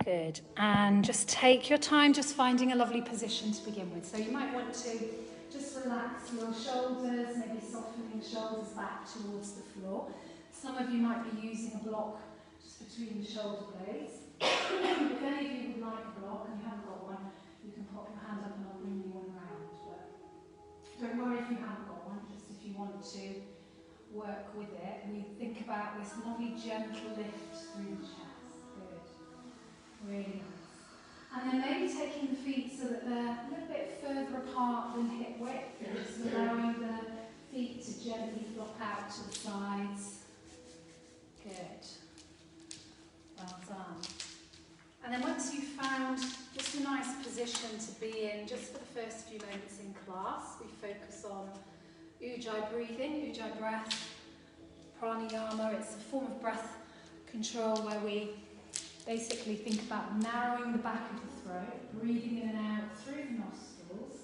Good. And just take your time just finding a lovely position to begin with. So you might want to just relax your shoulders, maybe softening the shoulders back towards the floor. Some of you might be using a block just between the shoulder blades. If any of you would like a block and you haven't got one, you can pop your hand up and I'll bring you one round. But don't worry if you haven't got one, just if you want to work with it. We think about this lovely gentle lift through the chest. Good. Really nice. And then maybe taking the feet so that they're a little bit further apart than hip width, and just allowing the feet to gently flop out to the sides. Good. Well done. And then once you've found just a nice position to be in, just for the first few moments in class, we focus on Ujjayi breathing, Ujjayi breath, pranayama. It's a form of breath control where we basically think about narrowing the back of the throat, breathing in and out through the nostrils.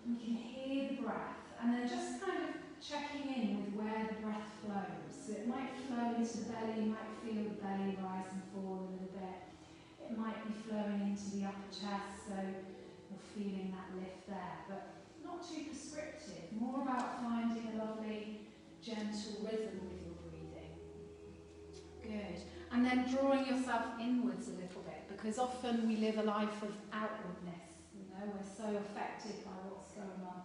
And you can hear the breath, and then just kind of checking in with where the breath flows. So it might flow into the belly, you might feel the belly rise and fall a little bit. It might be flowing into the upper chest, so you're feeling that lift there. But not too prescriptive, more about finding a lovely, gentle rhythm with your breathing. Good. And then drawing yourself inwards a little bit, because often we live a life of outwardness. You know, we're so affected by what's going on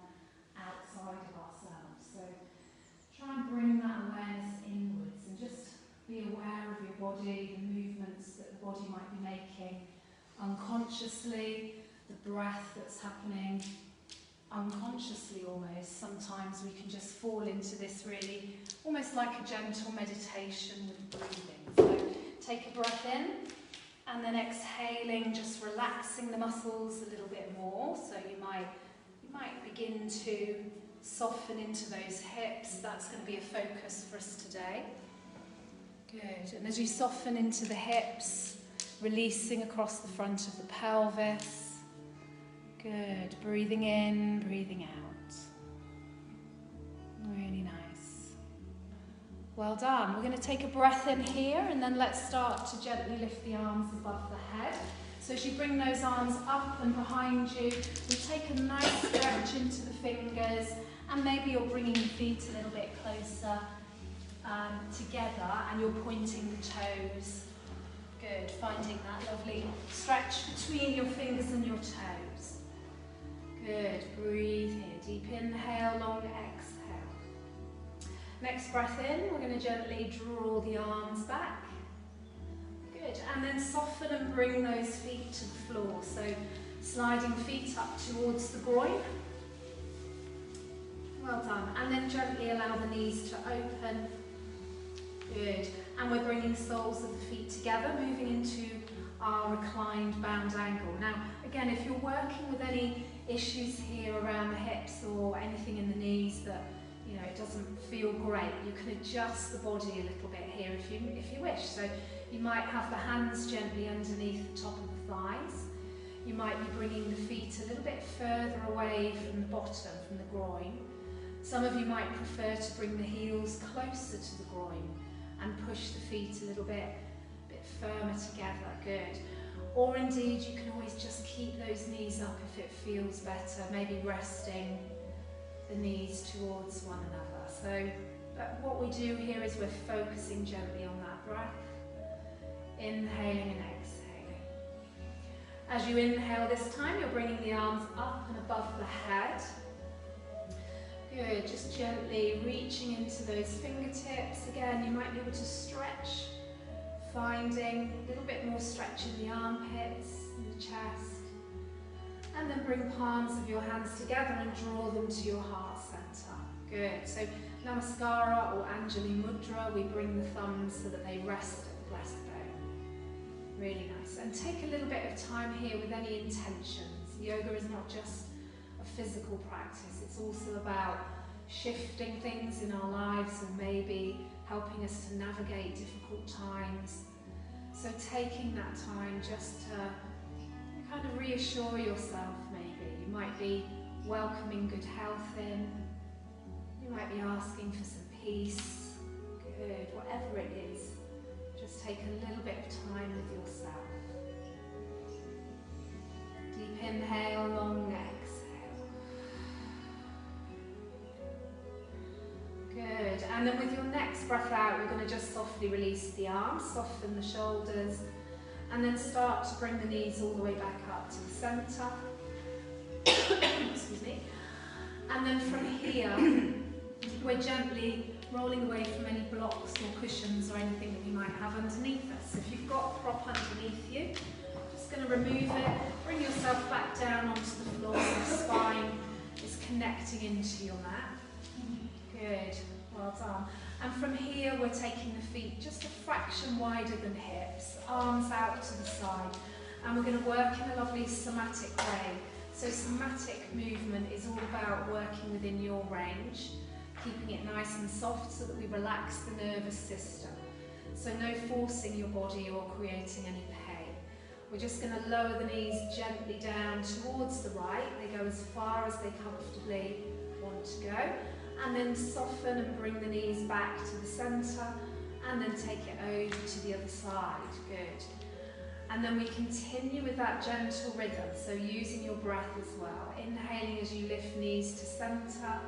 outside of ourselves. So try and bring that awareness inwards and just be aware of your body, the movements that the body might be making unconsciously, the breath that's happening unconsciously almost. Sometimes we can just fall into this really, almost like a gentle meditation with breathing. So take a breath in, and then exhaling, just relaxing the muscles a little bit more. So you might begin to soften into those hips. That's going to be a focus for us today. Good. And as you soften into the hips, releasing across the front of the pelvis. Good. Breathing in, breathing out. Really nice. Well done. We're going to take a breath in here, and then let's start to gently lift the arms above the head. So as you bring those arms up and behind you, we take a nice stretch into the fingers, and maybe you're bringing the feet a little bit closer together, and you're pointing the toes. Good. Finding that lovely stretch between your fingers and your toes. Good. Breathe here. Deep inhale, long exhale. Next breath in, we're going to gently draw the arms back. Good. And then soften and bring those feet to the floor. So sliding feet up towards the groin. Well done. And then gently allow the knees to open. Good. And we're bringing the soles of the feet together, moving into our reclined bound angle. Now, again, if you're working with any issues here around the hips or anything in the knees that, you know, it doesn't feel great, you can adjust the body a little bit here if you wish. So you might have the hands gently underneath the top of the thighs. You might be bringing the feet a little bit further away from the bottom, from the groin. Some of you might prefer to bring the heels closer to the groin and push the feet a little bit firmer together. Good. Or indeed, you can always just keep those knees up if it feels better, maybe resting the knees towards one another. So what we do here is we're focusing gently on that breath, inhaling and exhaling. As you inhale this time, you're bringing the arms up and above the head. Good, just gently reaching into those fingertips. Again, you might be able to stretch, finding a little bit more stretch in the armpits, in the chest. And then bring palms of your hands together and draw them to your heart center. Good, so Namaskara or Anjali Mudra, we bring the thumbs so that they rest at the breastbone. Really nice. And take a little bit of time here with any intentions. Yoga is not just a physical practice, it's also about shifting things in our lives and maybe helping us to navigate difficult times. So taking that time just to kind of reassure yourself maybe. You might be welcoming good health in, you might be asking for some peace. Good, whatever it is, just Just take a little bit of time with yourself. Deep inhale, long exhale. Good. And then with your next breath out, you're going to just softly release the arms, soften the shoulders, and then start to bring the knees all the way back up to the centre. Excuse me. And then from here, we're gently rolling away from any blocks or cushions or anything that you might have underneath us. So if you've got a prop underneath you, just going to remove it, bring yourself back down onto the floor so the spine is connecting into your mat. Good, well done. And from here we're taking the feet just a fraction wider than hips, arms out to the side, and we're going to work in a lovely somatic way. So somatic movement is all about working within your range, keeping it nice and soft so that we relax the nervous system. So no forcing your body or creating any pain. We're just going to lower the knees gently down towards the right. They go as far as they comfortably want to go. And then soften and bring the knees back to the centre, and then take it over to the other side. Good. And then we continue with that gentle rhythm, so using your breath as well. Inhaling as you lift knees to centre,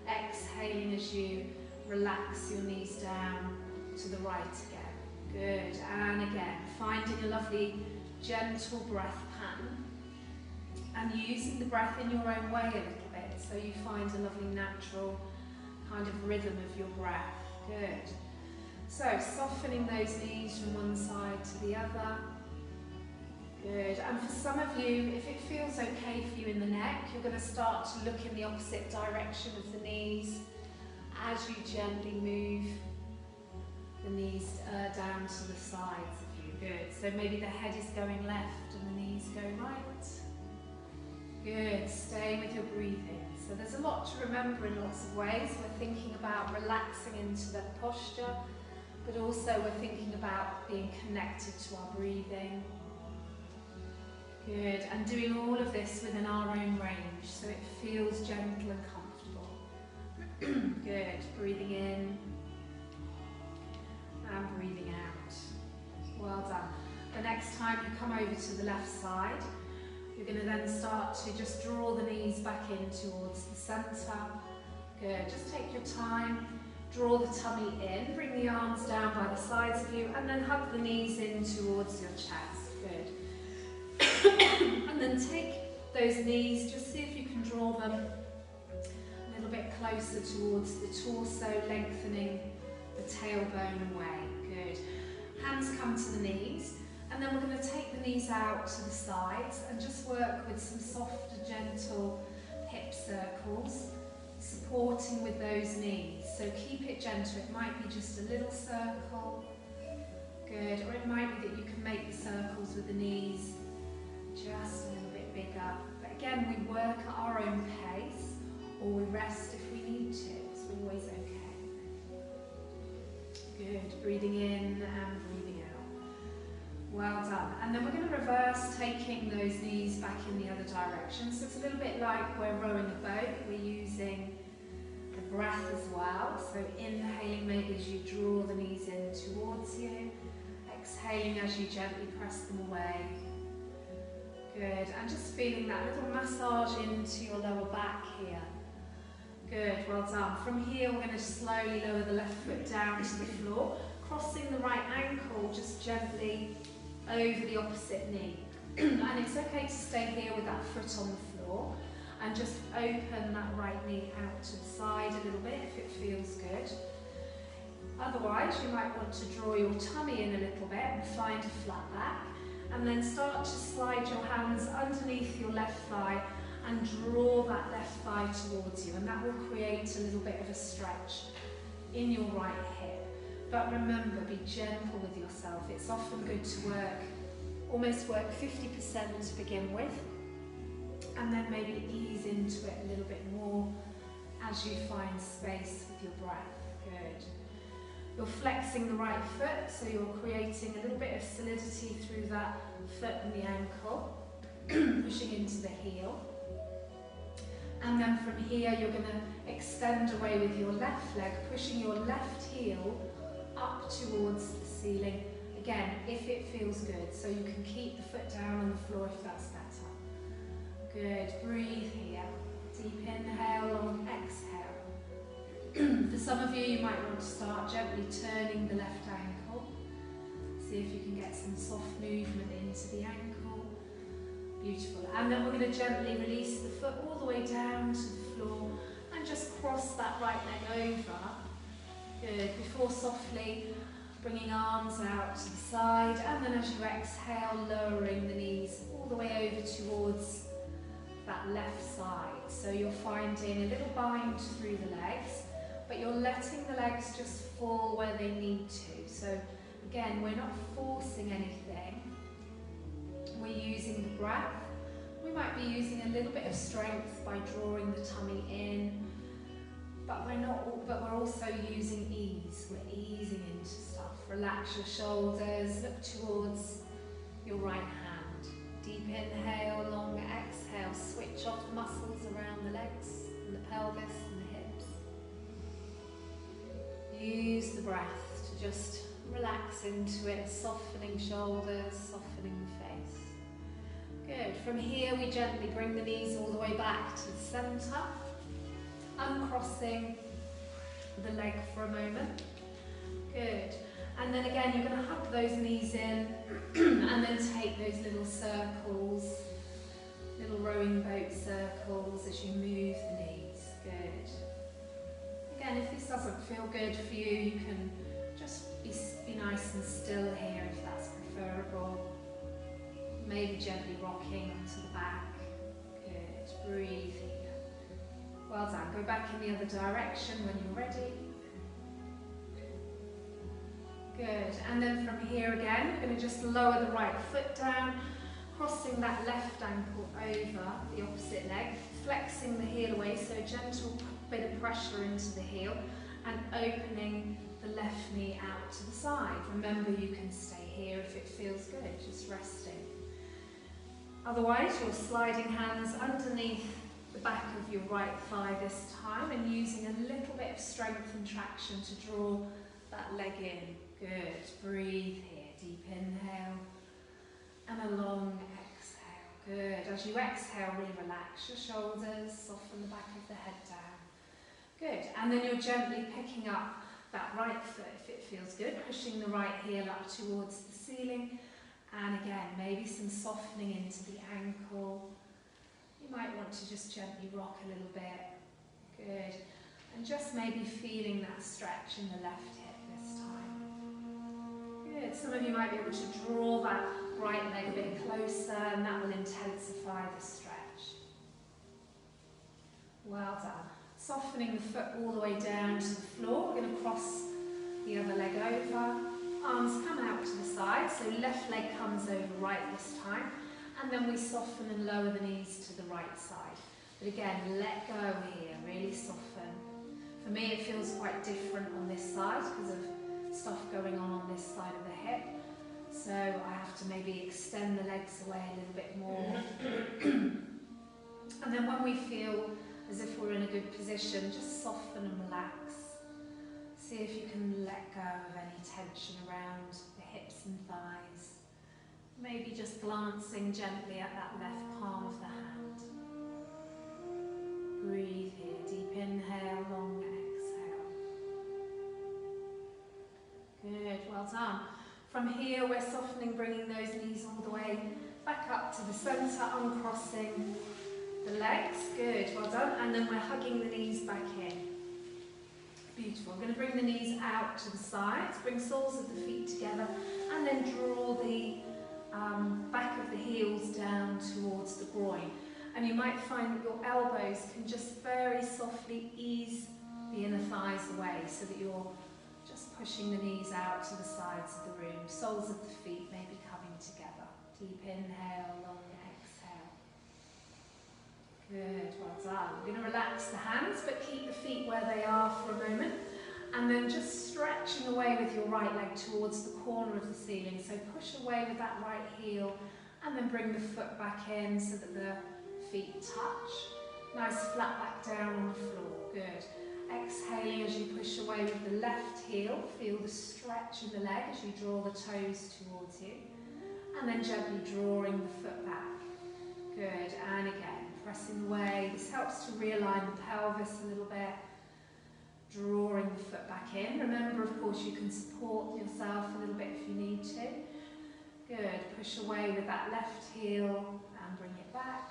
exhaling as you relax your knees down to the right again. Good. And again, finding a lovely gentle breath pattern and using the breath in your own way a little bit, so you find a lovely natural kind of rhythm of your breath. Good. So softening those knees from one side to the other. Good. And for some of you, if it feels okay for you in the neck, you're going to start to look in the opposite direction of the knees as you gently move the knees down to the sides of you. Good. So maybe the head is going left and the knees go right. Good. Staying with your breathing. So there's a lot to remember in lots of ways. We're thinking about relaxing into that posture, but also we're thinking about being connected to our breathing. Good, and doing all of this within our own range, so it feels gentle and comfortable. Good, breathing in and breathing out. Well done. The next time you come over to the left side, you're going to then start to just draw the knees back in towards the centre. Good, just take your time, draw the tummy in, bring the arms down by the sides of you, and then hug the knees in towards your chest. Good. And then take those knees, just see if you can draw them a little bit closer towards the torso, lengthening the tailbone away. Good. Hands come to the knees, and then we're going to take the knees out to the sides and just work with some soft, gentle hip circles, supporting with those knees. So keep it gentle. It might be just a little circle. Good. Or it might be that you can make the circles with the knees just a little bit bigger. But again, we work at our own pace, or we rest if we need to. It's always okay. Good. Breathing in and breathing out. Well done. And then we're going to reverse, taking those knees back in the other direction. So it's a little bit like we're rowing a boat. We're using the breath as well. So inhaling maybe as you draw the knees in towards you. Exhaling as you gently press them away. Good, and just feeling that little massage into your lower back here. Good, well done. From here we're going to slowly lower the left foot down to the floor, crossing the right ankle just gently over the opposite knee. And it's okay to stay here with that foot on the floor and just open that right knee out to the side a little bit if it feels good. Otherwise you might want to draw your tummy in a little bit and find a flat back. And then start to slide your hands underneath your left thigh and draw that left thigh towards you, and that will create a little bit of a stretch in your right hip. But remember, be gentle with yourself. It's often good to almost work 50% to begin with, and then maybe ease into it a little bit more as you find space with your breath. Good. You're flexing the right foot, so you're creating a little bit of solidity through that foot and the ankle, pushing into the heel. And then from here, you're going to extend away with your left leg, pushing your left heel up towards the ceiling again, if it feels good, so you can keep the foot down on the floor if that's better. Good, breathe here. Deep inhale, long exhale. For some of you, you might want to start gently turning the left ankle. See if you can get some soft movement into the ankle. Beautiful. And then we're going to gently release the foot all the way down to the floor and just cross that right leg over. Good. Before softly bringing arms out to the side, and then as you exhale, lowering the knees all the way over towards that left side. So you're finding a little bind through the legs, but you're letting the legs just fall where they need to. So again, we're not forcing anything. We're using the breath. We might be using a little bit of strength by drawing the tummy in, but we're also using ease. We're easing into stuff. Relax your shoulders, look towards your right hand. Deep inhale, long exhale. Switch off the muscles around the legs and the pelvis and the hips. Use the breath to just relax into it, softening shoulders, softening the face. Good. From here, we gently bring the knees all the way back to the centre, uncrossing the leg for a moment. Good. And then again, you're going to hug those knees in and then take those little circles, little rowing boat circles as you move the knees. Good. Again, if this doesn't feel good for you, you can just be nice and still here if that's preferable. Maybe gently rocking onto the back. Good. Breathe here. Well done. Go back in the other direction when you're ready. Good. And then from here again, you're going to just lower the right foot down, crossing that left ankle over the opposite leg, flexing the heel away, so a gentle bit of pressure into the heel, and opening the left knee out to the side. Remember, you can stay here if it feels good, just resting. Otherwise, you're sliding hands underneath the back of your right thigh this time and using a little bit of strength and traction to draw that leg in. Good. Breathe here. Deep inhale and a long exhale. Good. As you exhale, really relax your shoulders, soften the back of the head down. Good. And then you're gently picking up that right foot if it feels good, pushing the right heel up towards the ceiling. And again, maybe some softening into the ankle. You might want to just gently rock a little bit. Good. And just maybe feeling that stretch in the left hip this time. Good. Some of you might be able to draw that right leg a bit closer, and that will intensify the stretch. Well done. Softening the foot all the way down to the floor. We're going to cross the other leg over. Arms come out to the side, so left leg comes over right this time. And then we soften and lower the knees to the right side. But again, let go here, really soften. For me, it feels quite different on this side because of stuff going on this side of the hip. So I have to maybe extend the legs away a little bit more. And then when we feel as if we're in a good position, just soften and relax. See if you can let go of any tension around the hips and thighs. Maybe just glancing gently at that left palm of the hand. Breathe here. Deep inhale, long exhale. Good, well done. From here, we're softening, bringing those knees all the way back up to the centre, uncrossing the legs. Good, well done. And then we're hugging the knees back in. Beautiful. We're going to bring the knees out to the sides, bring soles of the feet together, and then draw the back of the heels down towards the groin. And you might find that your elbows can just very softly ease the inner thighs away so that you're just pushing the knees out to the sides of the room. Soles of the feet may be coming together. Deep inhale, long exhale. Good, well done. We're going to relax the hands, but keep the feet where they are for a moment. And then just stretching away with your right leg towards the corner of the ceiling. So push away with that right heel and then bring the foot back in so that the feet touch. Nice flat back down on the floor. Good. Exhaling as you push away with the left heel. Feel the stretch in the leg as you draw the toes towards you. And then gently drawing the foot back. Good, and again, pressing away. This helps to realign the pelvis a little bit. Drawing the foot back in. Remember, of course, you can support yourself a little bit if you need to. Good, push away with that left heel and bring it back.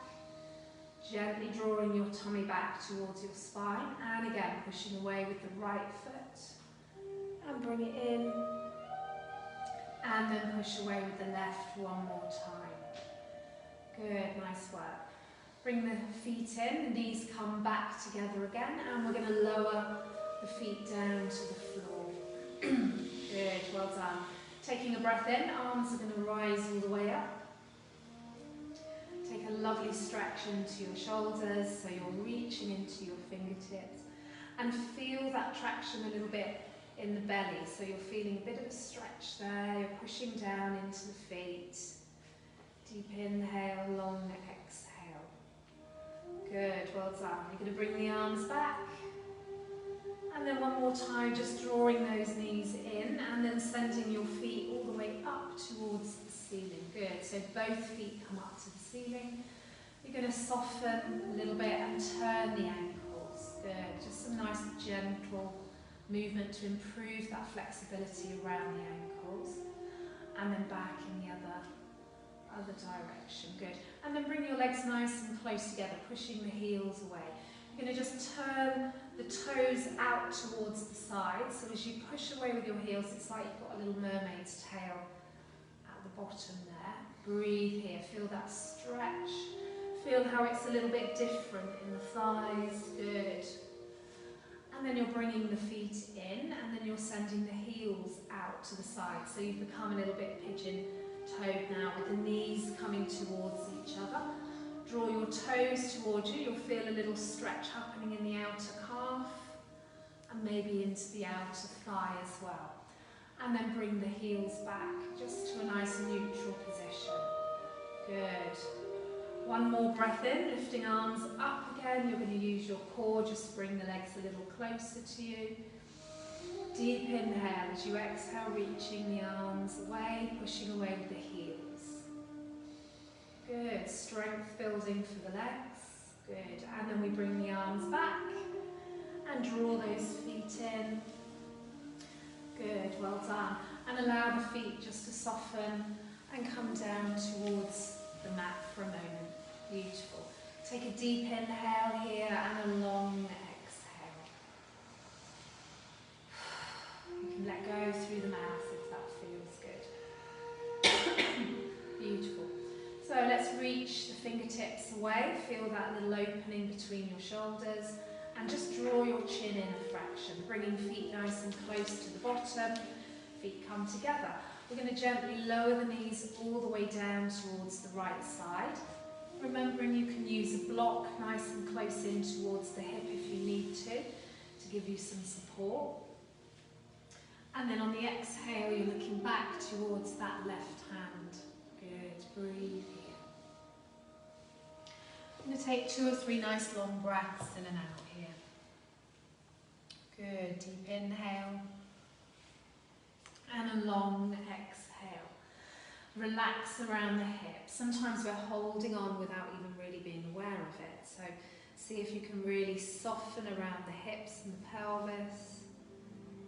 Gently drawing your tummy back towards your spine. And again, pushing away with the right foot. And bring it in. And then push away with the left one more time. Good, nice work. Bring the feet in, the knees come back together again, and we're going to lower the feet down to the floor. Good, well done. Taking a breath in, arms are going to rise all the way up. Take a lovely stretch into your shoulders, so you're reaching into your fingertips. And feel that traction a little bit in the belly, so you're feeling a bit of a stretch there, you're pushing down into the feet. Deep inhale, long exhale. Good, well done. You're going to bring the arms back. And then one more time, just drawing those knees in and then sending your feet all the way up towards the ceiling. Good, so both feet come up to the ceiling. You're going to soften a little bit and turn the ankles. Good, just some nice gentle movement to improve that flexibility around the ankles. And then back in the other direction. Good. And then bring your legs nice and close together, pushing the heels away. You're going to just turn the toes out towards the side. So as you push away with your heels, it's like you've got a little mermaid's tail at the bottom there. Breathe here. Feel that stretch. Feel how it's a little bit different in the thighs. Good. And then you're bringing the feet in, and then you're sending the heels out to the side. So you've become a little bit pigeon-toed now, with the knees coming towards each other. Draw your toes towards you. You'll feel a little stretch happening in the outer calf, and maybe into the outer thigh as well. And then bring the heels back, just to a nice neutral position. Good. One more breath in, lifting arms up again. You're going to use your core, just bring the legs a little closer to you. Deep inhale as you exhale, reaching the arms away, pushing away with the heels. Good, strength building for the legs. Good, and then we bring the arms back and draw those feet in. Good, well done. And allow the feet just to soften and come down towards the mat for a moment. Beautiful. Take a deep inhale here and a long exhale. You can let go through the mouth if that feels good. Beautiful. So let's reach the fingertips away. Feel that little opening between your shoulders. And just draw your chin in a fraction, bringing feet nice and close to the bottom. Feet come together. We're going to gently lower the knees all the way down towards the right side. Remembering you can use a block nice and close in towards the hip if you need to give you some support. And then on the exhale, you're looking back towards that left hand. Good, breathe here. I'm going to take 2 or 3 nice long breaths in and out here. Good, deep inhale. And a long exhale. Relax around the hips. Sometimes we're holding on without even really being aware of it. So see if you can really soften around the hips and the pelvis.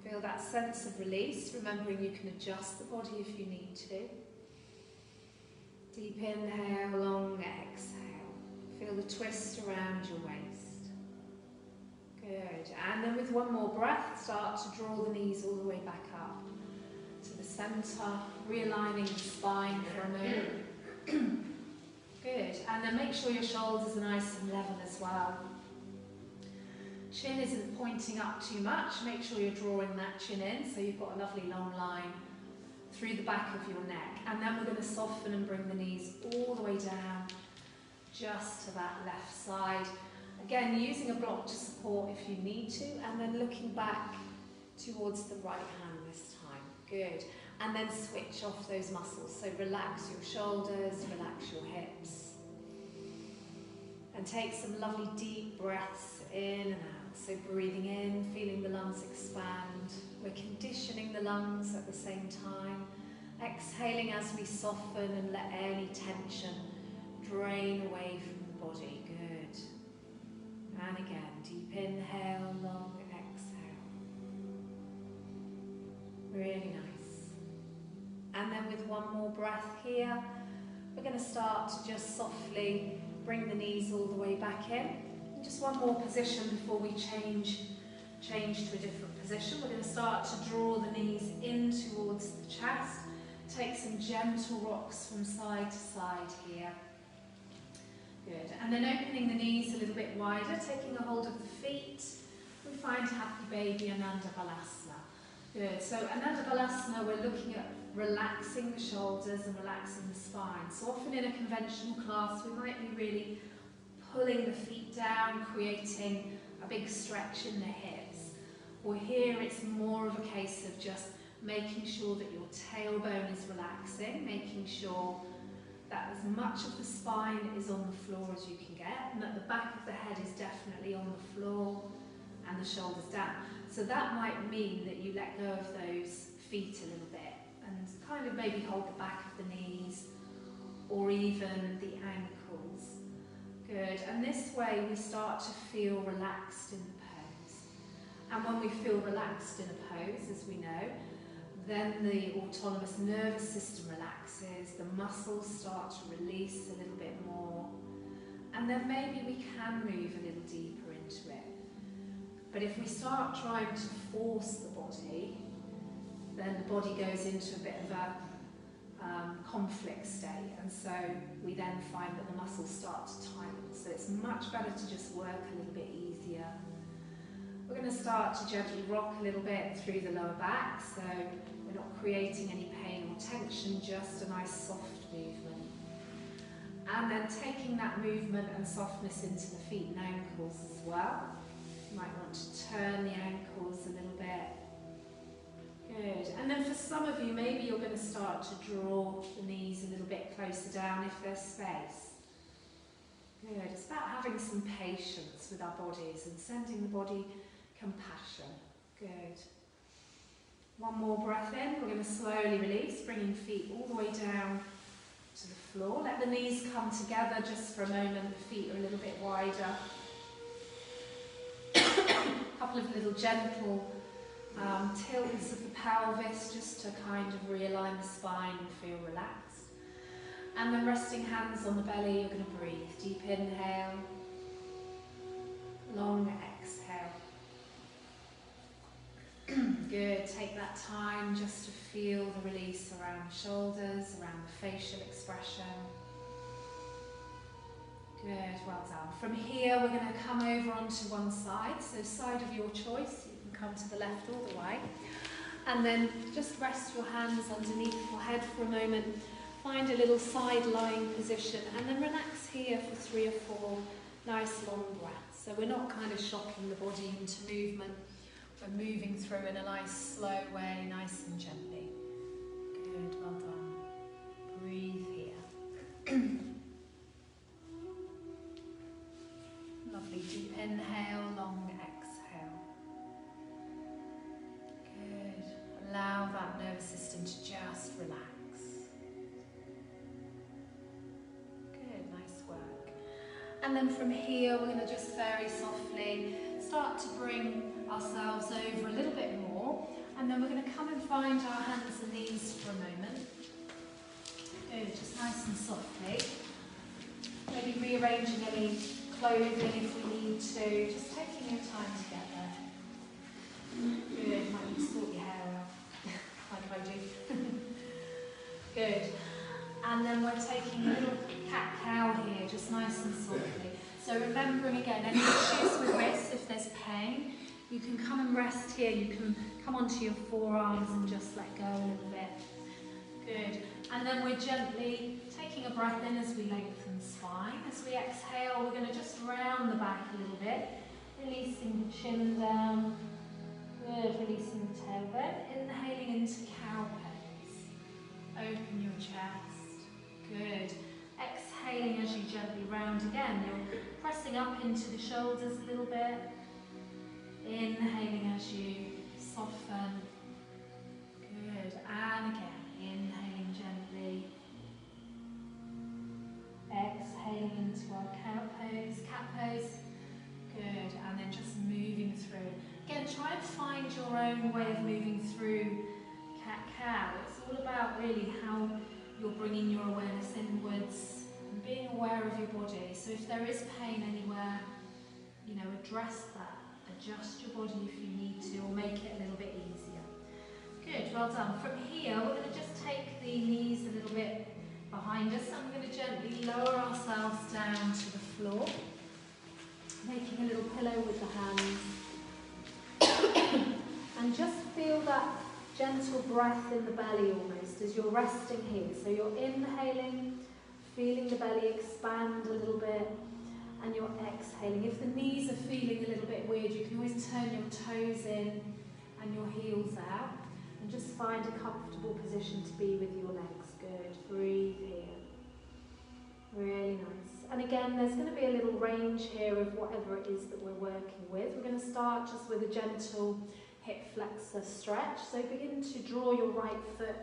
Feel that sense of release, remembering you can adjust the body if you need to. Deep inhale, long exhale. Feel the twist around your waist. Good. And then with one more breath, start to draw the knees all the way back up to the centre, realigning the spine for a moment. Good. And then make sure your shoulders are nice and level as well. Chin isn't pointing up too much. Make sure you're drawing that chin in so you've got a lovely long line through the back of your neck. And then we're going to soften and bring the knees all the way down just to that left side. Again, using a block to support if you need to, and then looking back towards the right hand this time. Good. And then switch off those muscles. So relax your shoulders, relax your hips. And take some lovely deep breaths in and out. So breathing in, feeling the lungs expand. We're conditioning the lungs at the same time. Exhaling as we soften and let any tension drain away from the body. Good. And again, deep inhale, long exhale. Really nice. And then with one more breath here, we're going to start to just softly bring the knees all the way back in. And just one more position before we change to a different position. We're going to start to draw the knees in towards the chest. Take some gentle rocks from side to side here. Good. And then opening the knees a little bit wider, taking a hold of the feet. We find Happy Baby Ananda Balasana. Good. So Ananda Balasana, we're looking at relaxing the shoulders and relaxing the spine. So often in a conventional class, we might be really pulling the feet down, creating a big stretch in the hips. Or here it's more of a case of just making sure that your tailbone is relaxing, making sure that as much of the spine is on the floor as you can get, and that the back of the head is definitely on the floor and the shoulders down. So that might mean that you let go of those feet a little bit and kind of maybe hold the back of the knees or even the ankles. Good. And this way we start to feel relaxed in the pose. And when we feel relaxed in a pose, as we know, then the autonomous nervous system relaxes, the muscles start to release a little bit more, and then maybe we can move a little deeper into it. But if we start trying to force the body, then the body goes into a bit of a conflict state, and so we then find that the muscles start to tighten. So it's much better to just work a little bit easier. We're going to start to gently rock a little bit through the lower back, so we're not creating any pain or tension, just a nice soft movement. And then taking that movement and softness into the feet and ankles as well. You might want to turn the ankles a little bit. Good. And then for some of you, maybe you're going to start to draw the knees a little bit closer down if there's space. Good. It's about having some patience with our bodies and sending the body compassion. Good. One more breath in. We're going to slowly release, bringing feet all the way down to the floor. Let the knees come together just for a moment. The feet are a little bit wider. A couple of little gentle tilts of the pelvis just to kind of realign the spine and feel relaxed. And then resting hands on the belly, you're going to breathe. Deep inhale, long exhale. Good. Take that time just to feel the release around the shoulders, around the facial expression. Good. Well done. From here, we're going to come over onto one side. So side of your choice. You can come to the left all the way. And then just rest your hands underneath your head for a moment. Find a little side lying position. And then relax here for 3 or 4 nice long breaths. So we're not kind of shocking the body into movement. We're moving through in a nice slow way, nice and gently. Good, well done. Breathe here. Lovely, deep inhale, long exhale. Good. Allow that nervous system to just relax. Good, nice work. And then from here, we're going to just very softly start to bring ourselves over a little bit more, and then we're going to come and find our hands and knees for a moment. Good, just nice and softly. Maybe rearranging any clothing if we need to, just taking your time to get there. Good, might need to sort your hair out, like I do. Good. And then we're taking a little cat-cow here, just nice and softly. So remembering again, any issues with wrists, if there's pain, you can come and rest here. You can come onto your forearms and just let go a little bit. Good. And then we're gently taking a breath in as we lengthen the spine. As we exhale, we're going to just round the back a little bit, releasing the chin down. Good. Releasing the tailbone. Inhaling into cow pose. Open your chest. Good. Exhaling as you gently round again. You're pressing up into the shoulders a little bit. Inhaling as you soften. Good. And again, inhaling gently. Exhaling into our cat pose. Good. And then just moving through. Again, try and find your own way of moving through cat-cow. It's all about really how you're bringing your awareness inwards and being aware of your body. So if there is pain anywhere, you know, address that. Adjust your body if you need to, or make it a little bit easier. Good, well done. From here, we're going to just take the knees a little bit behind us, and we're going to gently lower ourselves down to the floor, making a little pillow with the hands. And just feel that gentle breath in the belly almost as you're resting here. So you're inhaling, feeling the belly expand a little bit, and you're exhaling. If the knees are feeling a little bit weird, you can always turn your toes in and your heels out, and just find a comfortable position to be with your legs. Good. Breathe here. Really nice. And again, there's going to be a little range here of whatever it is that we're working with. We're going to start just with a gentle hip flexor stretch. So begin to draw your right foot,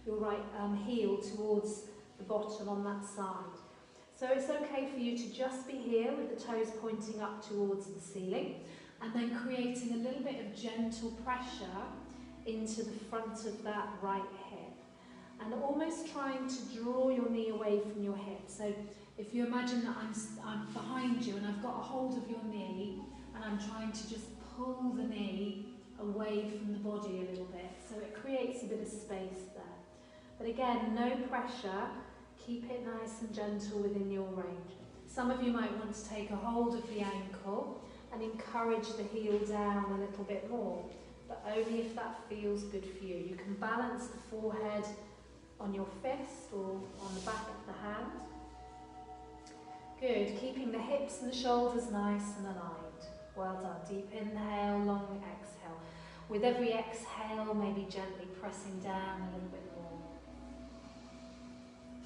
your right heel towards the bottom on that side. So it's okay for you to just be here with the toes pointing up towards the ceiling, and then creating a little bit of gentle pressure into the front of that right hip, and almost trying to draw your knee away from your hip. So if you imagine that I'm behind you and I've got a hold of your knee, and I'm trying to just pull the knee away from the body a little bit, so it creates a bit of space there. But again, no pressure. Keep it nice and gentle within your range. Some of you might want to take a hold of the ankle and encourage the heel down a little bit more, but only if that feels good for you. You can balance the forehead on your fist or on the back of the hand. Good, keeping the hips and the shoulders nice and aligned. Well done. Deep inhale, long exhale. With every exhale, maybe gently pressing down a little bit more.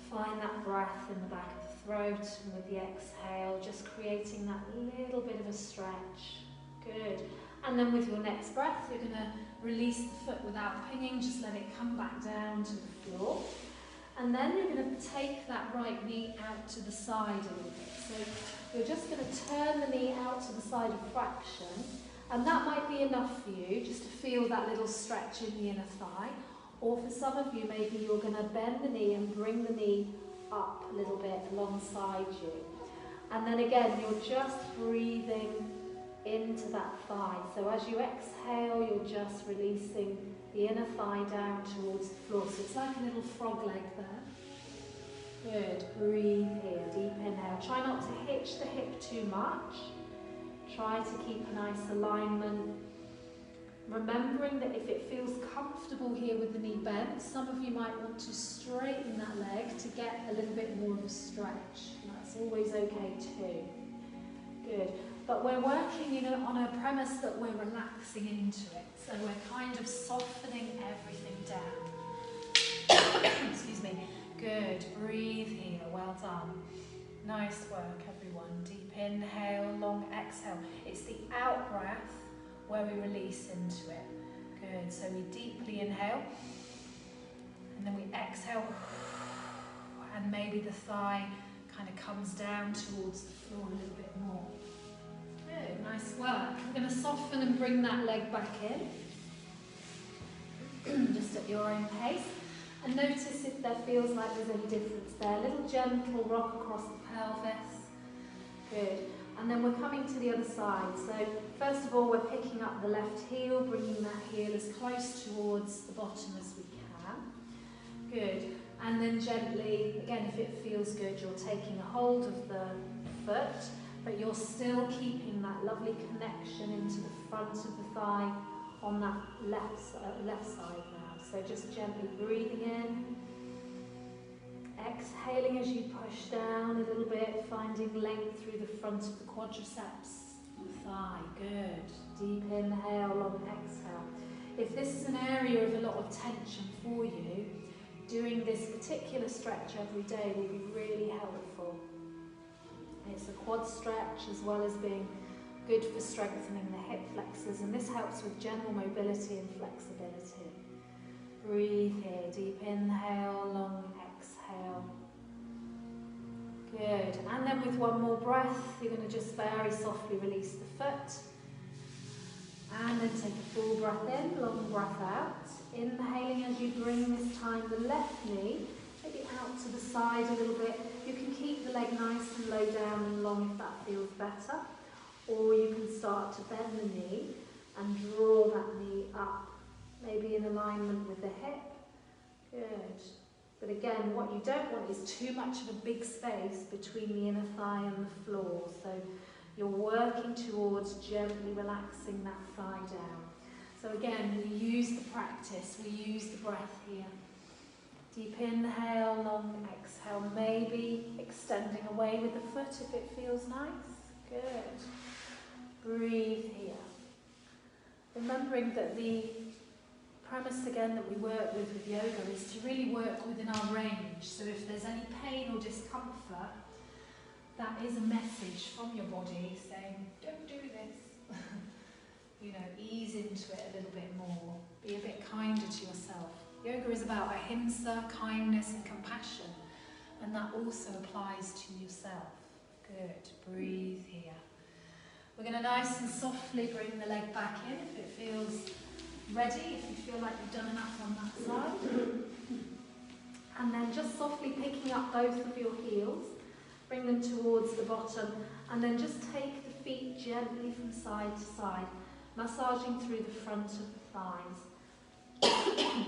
Find that breath in the back of the throat, and with the exhale, just creating that little bit of a stretch. Good. And then with your next breath, you're going to release the foot without pinging, just let it come back down to the floor. And then you're going to take that right knee out to the side a little bit. So you're just going to turn the knee out to the side of fraction, and that might be enough for you, just to feel that little stretch in the inner thigh. Or for some of you, maybe you're going to bend the knee and bring the knee up a little bit alongside you. And then again, you're just breathing into that thigh. So as you exhale, you're just releasing the inner thigh down towards the floor. So it's like a little frog leg there. Good. Breathe here. Deep inhale. Try not to hitch the hip too much. Try to keep a nice alignment. Remembering that if it feels comfortable here with the knee bent, some of you might want to straighten that leg to get a little bit more of a stretch. That's always okay too. Good. But we're working, you know, on a premise that we're relaxing into it. So we're kind of softening everything down. Excuse me. Good. Breathe here. Well done. Nice work, everyone. Deep inhale, long exhale. It's the out breath where we release into it. Good, so we deeply inhale, and then we exhale, and maybe the thigh kind of comes down towards the floor a little bit more. Good, nice work. We're going to soften and bring that leg back in, just at your own pace, and notice if there feels like there's any difference there. A little gentle rock across the pelvis. Good. And then we're coming to the other side. So first of all, we're picking up the left heel, bringing that heel as close towards the bottom as we can. Good. And then gently, again, if it feels good, you're taking a hold of the foot, but you're still keeping that lovely connection into the front of the thigh on that left side now. So just gently breathing in. Exhaling as you push down a little bit, finding length through the front of the quadriceps, the thigh. Good. Deep inhale, long exhale. If this is an area of a lot of tension for you, doing this particular stretch every day will be really helpful. It's a quad stretch as well as being Good for strengthening the hip flexors, and this helps with general mobility and flexibility. Breathe here, deep inhale, long exhale. Good, and then with one more breath, you're going to just very softly release the foot. And then take a full breath in, long breath out. Inhaling as you bring this time the left knee, maybe out to the side a little bit. You can keep the leg nice and low down and long if that feels better. Or you can start to bend the knee and draw that knee up, maybe in alignment with the hip. Good. But again, what you don't want is too much of a big space between the inner thigh and the floor. So you're working towards gently relaxing that thigh down. So again, we use the practice, we use the breath here. Deep inhale, long exhale, maybe extending away with the foot if it feels nice. Good. Breathe here. Remembering that the premise again that we work with yoga is to really work within our range. So if there's any pain or discomfort, that is a message from your body saying, don't do this. You know, ease into it a little bit more. Be a bit kinder to yourself. Yoga is about ahimsa, kindness and compassion. And that also applies to yourself. Good. Breathe here. We're going to nice and softly bring the leg back in if it feels ready, if you feel like you've done enough on that side. And then just softly picking up both of your heels. Bring them towards the bottom, and then just take the feet gently from side to side, massaging through the front of the thighs.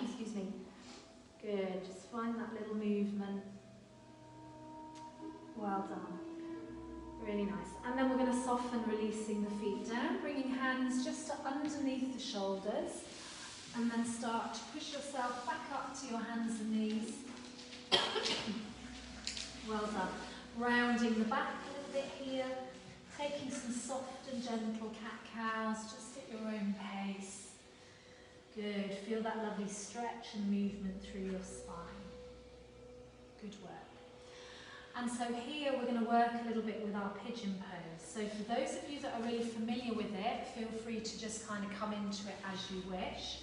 Excuse me. Good, just find that little movement. Well done. Really nice. And then we're going to soften, releasing the feet down, bringing hands just to underneath the shoulders, and then start to push yourself back up to your hands and knees. Well done. Rounding the back a little bit here, taking some soft and gentle cat-cows, just at your own pace. Good, feel that lovely stretch and movement through your spine. Good work. And so here we're going to work a little bit with our pigeon pose. So for those of you that are really familiar with it, feel free to just kind of come into it as you wish.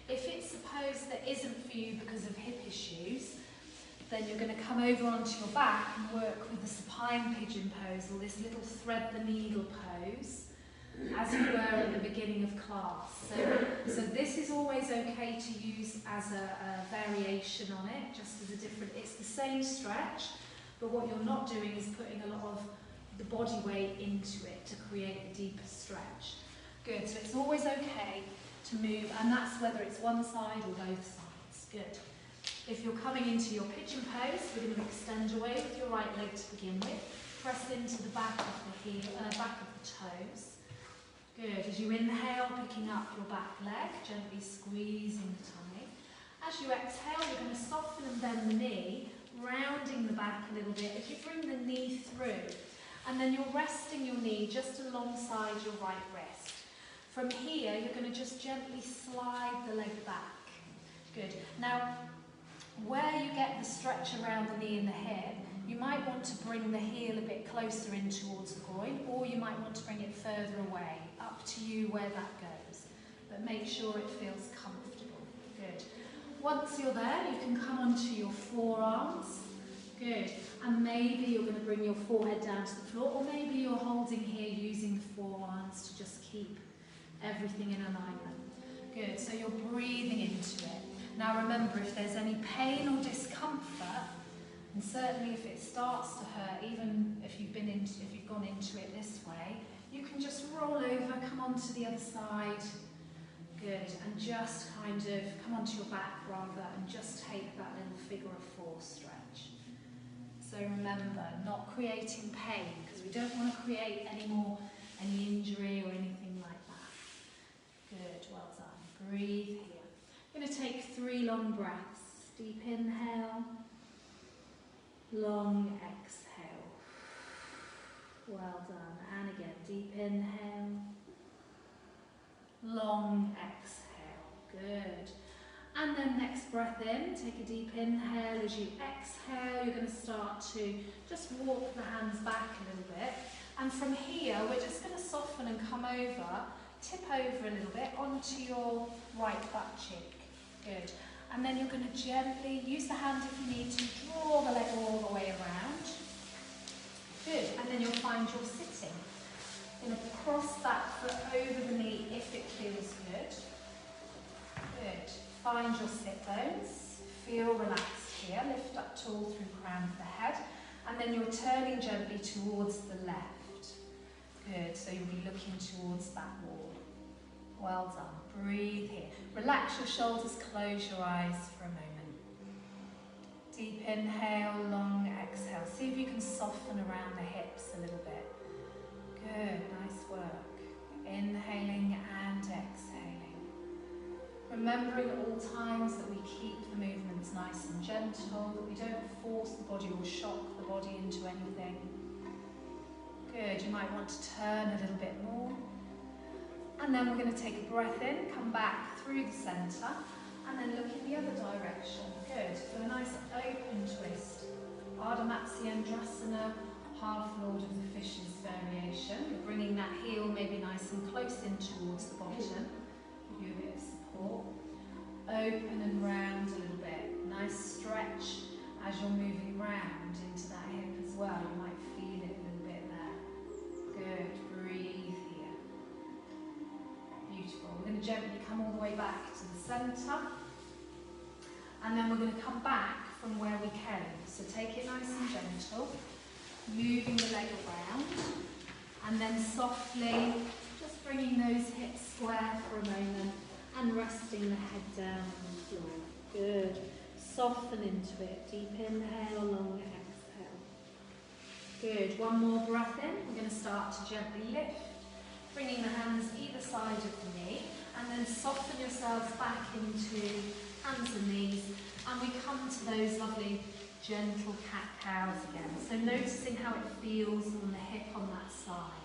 If it's a pose that isn't for you because of hip issues, then you're going to come over onto your back and work with the supine pigeon pose, or this little thread the needle pose, as you were at the beginning of class. So this is always okay to use as a variation on it, just as a different, it's the same stretch, but what you're not doing is putting a lot of the body weight into it to create a deeper stretch. Good, so it's always okay to move, and that's whether it's one side or both sides. Good. If you're coming into your pigeon pose, we're going to extend away with your right leg to begin with. Press into the back of the heel, back of the toes. Good. As you inhale, picking up your back leg, gently squeezing the tummy. As you exhale, you're going to soften and bend the knee, rounding the back a little bit as you bring the knee through. And then you're resting your knee just alongside your right wrist. From here, you're going to just gently slide the leg back. Good. Now, where you get the stretch around the knee and the hip, you might want to bring the heel a bit closer in towards the groin, or you might want to bring it further away. Up to you where that goes. But make sure it feels comfortable. Good. Once you're there, you can come onto your forearms. Good. And maybe you're going to bring your forehead down to the floor, or maybe you're holding here using the forearms to just keep everything in alignment. Good. So you're breathing into it. Now remember, if there's any pain or discomfort, and certainly if it starts to hurt, even if you've gone into it this way, you can just roll over, come onto the other side. Good, and just kind of come onto your back rather, and just take that little figure of four stretch. So remember, not creating pain, because we don't want to create any injury or anything like that. Good, well done. Breathe here. I'm going to take 3 long breaths. Deep inhale, long exhale. Well done. And again, deep inhale, long exhale. Good. And then next breath in, take a deep inhale. As you exhale, you're going to start to just walk the hands back a little bit. And from here, we're just going to soften and come over, tip over a little bit onto your right butt cheek. Good. And then you're going to gently use the hand if you need to, draw the leg all the way around. Good. And then you'll find you're sitting. You're going to cross that foot over the knee if it feels good. Good. Find your sit bones. Feel relaxed here. Lift up tall through crown of the head. And then you're turning gently towards the left. Good. So you'll be looking towards that wall. Well done. Breathe here. Relax your shoulders. Close your eyes for a moment. Deep inhale, long exhale. See if you can soften around the hips a little bit. Good. Nice work. Inhaling and exhaling. Remembering at all times that we keep the movements nice and gentle, that we don't force the body or shock the body into anything. Good, you might want to turn a little bit more. And then we're going to take a breath in, come back through the centre, and then look in the other direction. Good, so a nice open twist. Ardha Matsyendrasana, half Lord of the Fishes variation. You're bringing that heel maybe nice and close in towards the bottom. Give you a bit of support. Open and round a little bit. Nice stretch as you're moving round into that hip as well. You might feel it a little bit there. Good. Breathe here. Beautiful. We're going to gently come all the way back to the centre. And then we're going to come back from where we came. So take it nice and gentle. Moving the leg around. And then softly just bringing those hips square for a moment. And resting the head down on the floor. Good. Soften into it. Deep inhale, long exhale. Good. One more breath in. We're going to start to gently lift. Bringing the hands either side of the knee. And then soften yourselves back into hands and knees. And we come to those lovely gentle cat-cows again. So noticing how it feels on the hip on that side.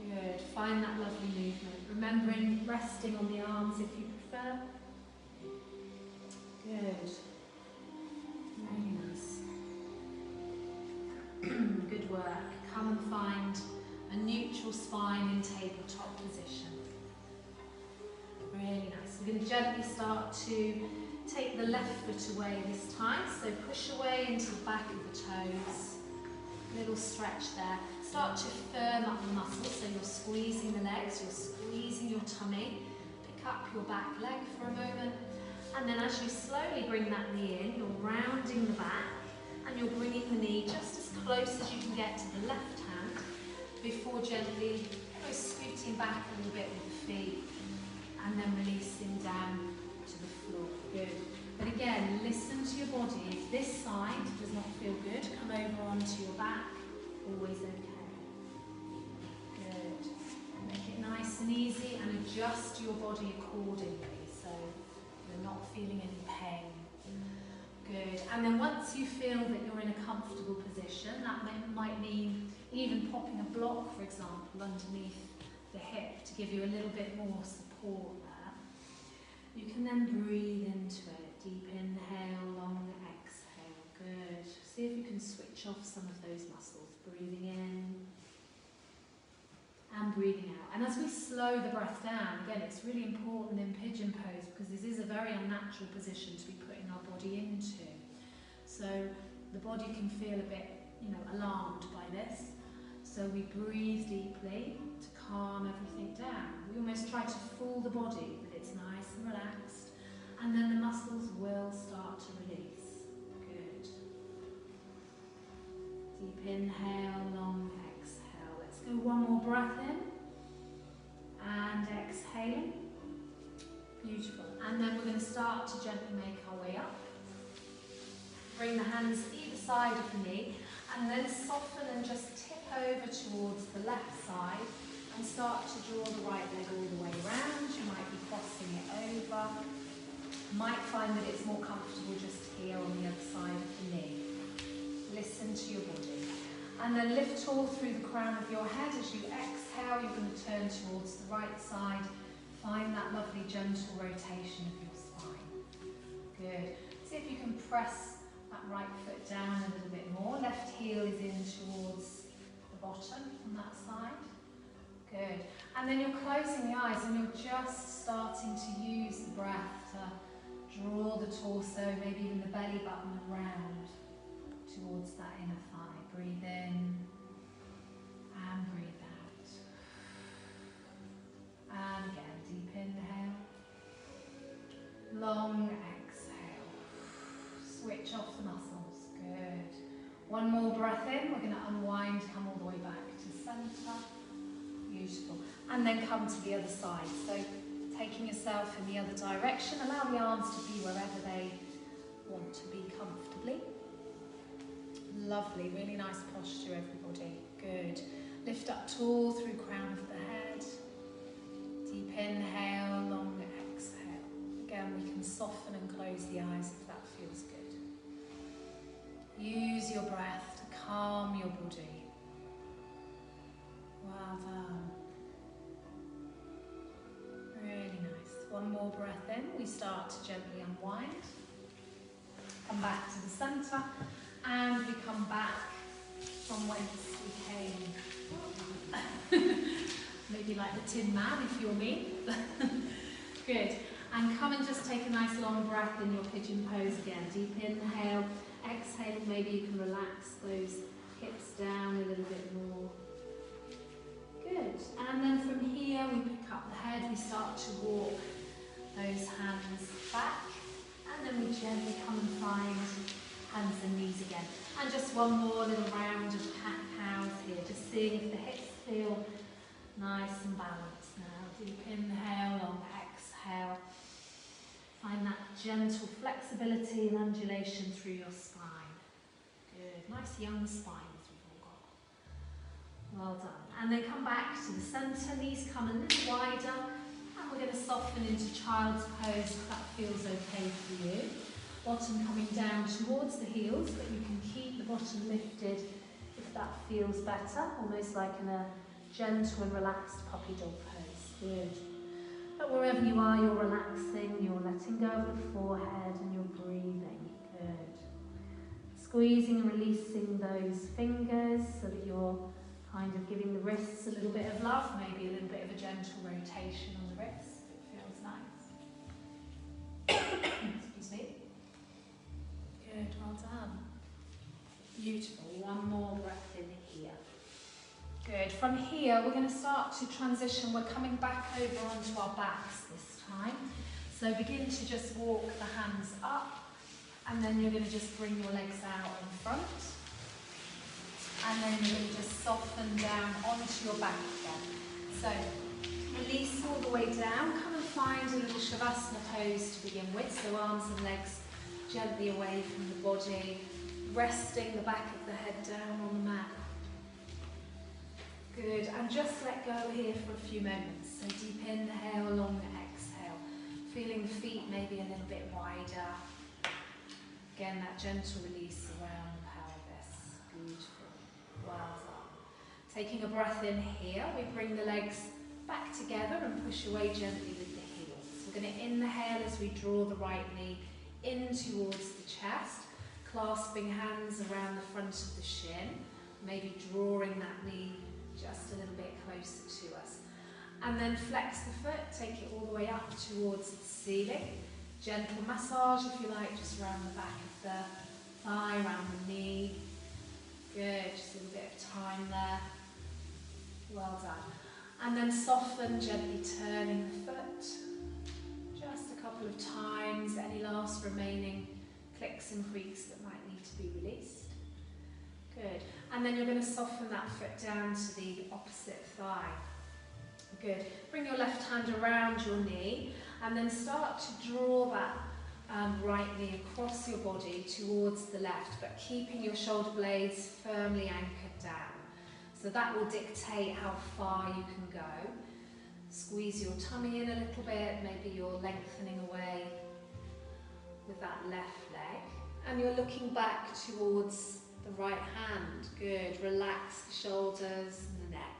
Good. Find that lovely movement. Remembering resting on the arms if you prefer. Good. Very nice. Good work. Come and find a neutral spine in tabletop position. Really nice. We're going to gently start to take the left foot away this time. So push away into the back of the toes. Little stretch there. Start to firm up the muscles, so you're squeezing the legs, you're squeezing your tummy. Pick up your back leg for a moment. And then as you slowly bring that knee in, you're rounding the back and you're bringing the knee just as close as you can get to the left hand before gently scooting back a little bit with the feet and then releasing down to the floor. Good. But again, listen to your body. If this side does not feel good, come over onto your back. Always okay. Good. Make it nice and easy and adjust your body accordingly so you're not feeling any pain. Good. And then once you feel that you're in a comfortable position, that might mean even popping a block, for example, underneath the hip to give you a little bit more support there. You can then breathe into it. Deep inhale, long exhale. Good. See if you can switch off some of those muscles. Breathing in and breathing out. And as we slow the breath down, again, it's really important in pigeon pose because this is a very unnatural position to be putting our body into. So the body can feel a bit, alarmed by this. So we breathe deeply to calm everything down. We almost try to fool the body that it's nice and relaxed. And then the muscles will start to release. Good. Deep inhale, long exhale. Let's go one more breath in. And exhaling. Beautiful. And then we're going to start to gently make our way up. Bring the hands either side of the knee. And then soften and just tip over towards the left side. And start to draw the right leg all the way around. You might be crossing it over. Might find that it's more comfortable just here on the other side of the knee. Listen to your body. And then lift tall through the crown of your head. As you exhale, you're going to turn towards the right side. Find that lovely gentle rotation of your spine. Good. See if you can press that right foot down a little bit more. Left heel is in towards the bottom on that side. Good. And then you're closing the eyes and you're just starting to use the breath to draw the torso, maybe even the belly button around towards that inner thigh. Breathe in and breathe out. And again, deep inhale. Long exhale. Switch off the muscles. Good. One more breath in. We're going to unwind, come all the way back to center. Beautiful. And then come to the other side. So taking yourself in the other direction. Allow the arms to be wherever they want to be comfortably. Lovely. Really nice posture, everybody. Good. Lift up tall through crown of the head. Deep inhale, long exhale. Again, we can soften and close the eyes if that feels good. Use your breath to calm your body. Well done. Really nice. One more breath in. We start to gently unwind. Come back to the centre. And we come back from whence we came. Maybe like the Tin Man if you're me. Good. And come and just take a nice long breath in your pigeon pose again. Deep inhale. Exhale. Maybe you can relax those hips down a little bit more. Good. And then from here we pick up the head. We start to walk those hands back. And then we gently come and find hands and knees again. And just one more little round of cat-cows here. Just seeing if the hips feel nice and balanced now. Deep inhale, long exhale. Find that gentle flexibility and undulation through your spine. Good. Nice young spine as we've all got. Well done. And then come back to the centre. Knees come a little wider. And we're going to soften into child's pose if that feels okay for you. Bottom coming down towards the heels, but you can keep the bottom lifted if that feels better, almost like in a gentle and relaxed puppy dog pose. Good. But wherever you are, you're relaxing, you're letting go of the forehead and you're breathing. Good. Squeezing and releasing those fingers so that you're kind of giving the wrists a little bit of love, maybe a little bit of a gentle rotation on the wrists. It feels nice. Excuse me. Good, well done. Beautiful. One more breath in here. Good. From here, we're going to start to transition. We're coming back over onto our backs this time. So begin to just walk the hands up, and then you're going to just bring your legs out in front. And then you're going to just soften down onto your back again. So release all the way down. Come and find a little Shavasana pose to begin with. So arms and legs gently away from the body, resting the back of the head down on the mat. Good, and just let go here for a few moments. So deep inhale, long exhale. Feeling the feet maybe a little bit wider. Again, that gentle release around the pelvis. Beautiful, well done. Taking a breath in here, we bring the legs back together and push away gently with the heels. We're going to inhale as we draw the right knee in towards the chest, clasping hands around the front of the shin, maybe drawing that knee just a little bit closer to us. And then flex the foot, take it all the way up towards the ceiling. Gentle massage, if you like, just around the back of the thigh, around the knee. Good, just a little bit of time there. Well done. And then soften, gently turning the foot. Just a couple of times, any last remaining clicks and creaks that might need to be released. Good. And then you're going to soften that foot down to the opposite thigh. Good. Bring your left hand around your knee and then start to draw that right knee across your body towards the left, but keeping your shoulder blades firmly anchored down. So that will dictate how far you can go. Squeeze your tummy in a little bit, maybe you're lengthening away with that left leg. And you're looking back towards the right hand. Good. Relax the shoulders and the neck.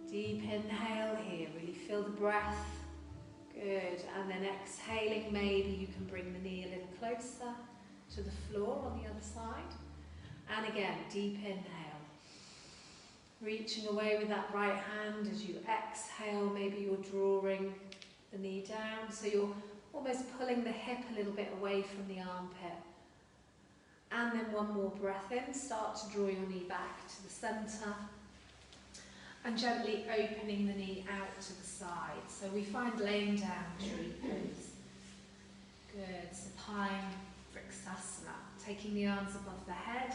Deep inhale here. Really feel the breath. Good, and then exhaling, maybe you can bring the knee a little closer to the floor on the other side. And again, deep inhale. Reaching away with that right hand as you exhale, maybe you're drawing the knee down, so you're almost pulling the hip a little bit away from the armpit. And then one more breath in, start to draw your knee back to the centre. And gently opening the knee out to the side. So we find laying down tree pose. Good, supine Vrksasana. Taking the arms above the head.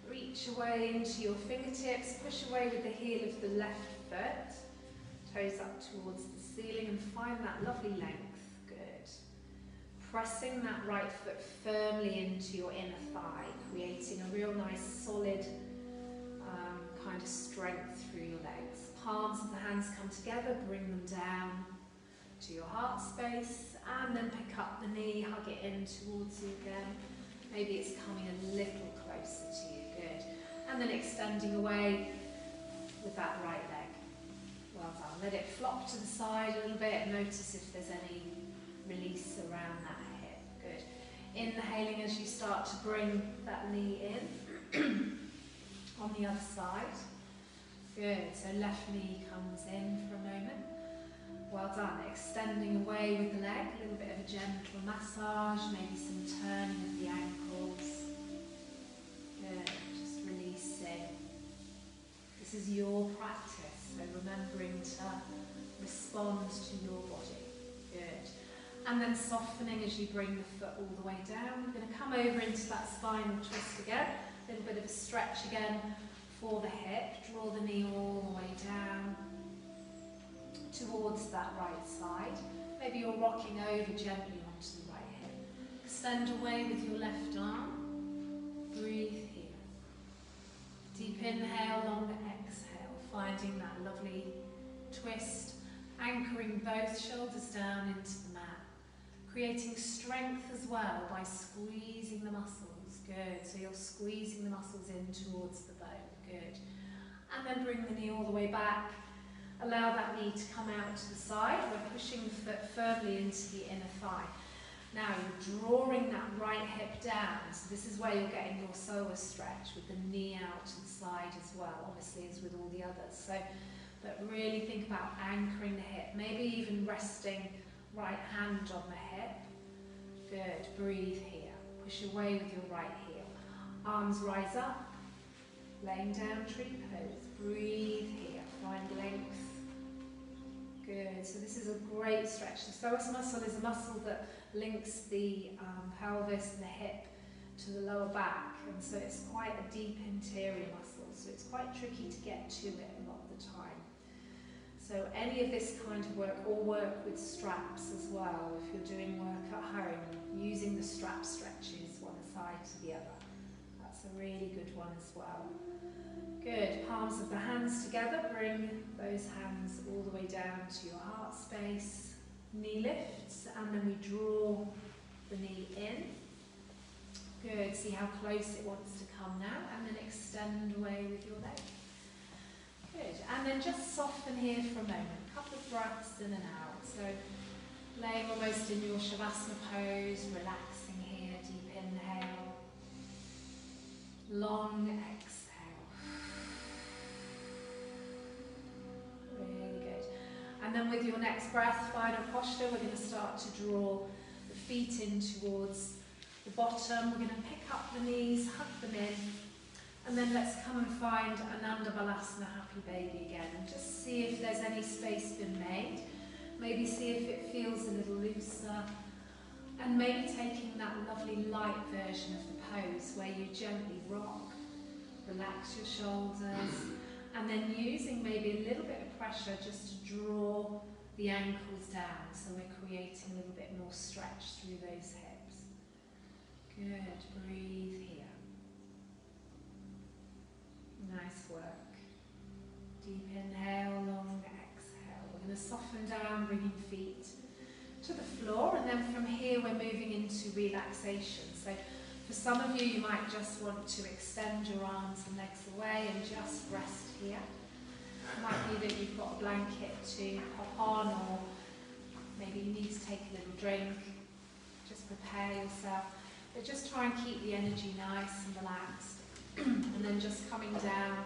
Reach away into your fingertips. Push away with the heel of the left foot. Toes up towards the ceiling and find that lovely length. Good. Pressing that right foot firmly into your inner thigh. Creating a real nice solid kind of strength through your legs. Palms of the hands come together, bring them down to your heart space, and then pick up the knee, hug it in towards you again. Maybe it's coming a little closer to you, good. And then extending away with that right leg. Well done. Let it flop to the side a little bit. Notice if there's any release around that hip, good. Inhaling as you start to bring that knee in. On the other side. Good, so left knee comes in for a moment. Well done. Extending away with the leg, a little bit of a gentle massage, maybe some turning of the ankles. Good, just releasing. This is your practice, so remembering to respond to your body. Good. And then softening as you bring the foot all the way down. We're going to come over into that spinal twist again. A little bit of a stretch again for the hip. Draw the knee all the way down towards that right side. Maybe you're rocking over gently onto the right hip. Extend away with your left arm. Breathe here. Deep inhale, long exhale. Finding that lovely twist. Anchoring both shoulders down into the mat. Creating strength as well by squeezing the muscles. Good, so you're squeezing the muscles in towards the bone, good. And then bring the knee all the way back. Allow that knee to come out to the side. We're pushing the foot firmly into the inner thigh. Now you're drawing that right hip down, so this is where you're getting your psoas stretch with the knee out to the side as well, obviously as with all the others. So, but really think about anchoring the hip, maybe even resting right hand on the hip. Good, breathe here. Push away with your right heel. Arms rise up. Laying down tree pose. Breathe here. Find length. Good. So this is a great stretch. The psoas muscle is a muscle that links the pelvis and the hip to the lower back. And so it's quite a deep interior muscle. So it's quite tricky to get to it a lot of the time. So any of this kind of work, or work with straps as well, if you're doing work at home, using the strap stretches one side to the other. That's a really good one as well. Good, palms of the hands together, bring those hands all the way down to your heart space. Knee lifts, and then we draw the knee in. Good, see how close it wants to come now, and then extend away with your leg. Good, and then just soften here for a moment, a couple of breaths in and out. So laying almost in your Shavasana pose, relaxing here, deep inhale, long exhale. Really good. And then with your next breath, final posture, we're going to start to draw the feet in towards the bottom. We're going to pick up the knees, hug them in. And then let's come and find Ananda Balasana, happy baby again, and just see if there's any space been made. Maybe see if it feels a little looser. And maybe taking that lovely light version of the pose where you gently rock, relax your shoulders, and then using maybe a little bit of pressure just to draw the ankles down. So we're creating a little bit more stretch through those hips. Good, breathe here. Nice work. Deep inhale, long exhale. We're going to soften down, bringing feet to the floor, and then from here we're moving into relaxation. So for some of you, you might just want to extend your arms and legs away and just rest here. It might be that you've got a blanket to pop on, or Maybe you need to take a little drink. Just prepare yourself. But just try and keep the energy nice and relaxed. And then just coming down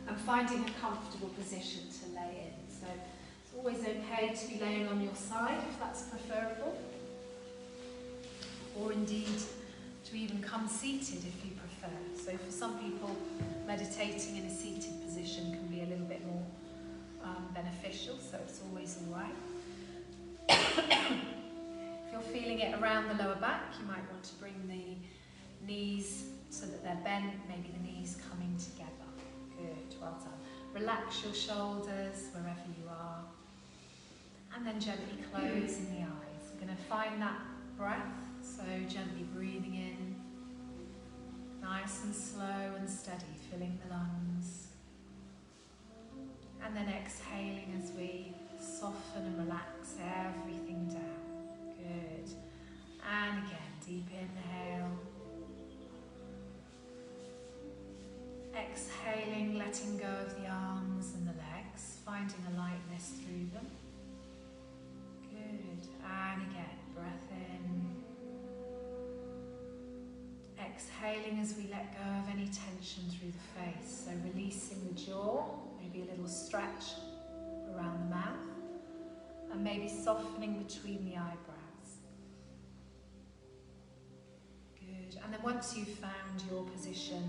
and finding a comfortable position to lay in. So it's always okay to be laying on your side if that's preferable. Or indeed to even come seated if you prefer. So for some people, meditating in a seated position can be a little bit more beneficial, so it's always all right. If you're feeling it around the lower back, you might want to bring the knees so that they're bent, maybe the knees coming together. Good, well done. Relax your shoulders wherever you are. And then gently closing the eyes. We're going to find that breath, so gently breathing in. Nice and slow and steady, filling the lungs. And then exhaling as we soften and relax everything down. Good. And again, deep inhale. Exhaling, letting go of the arms and the legs, finding a lightness through them. Good. And again, breath in. Exhaling as we let go of any tension through the face. So releasing the jaw, maybe a little stretch around the mouth, and maybe softening between the eyebrows. Good. And then once you've found your position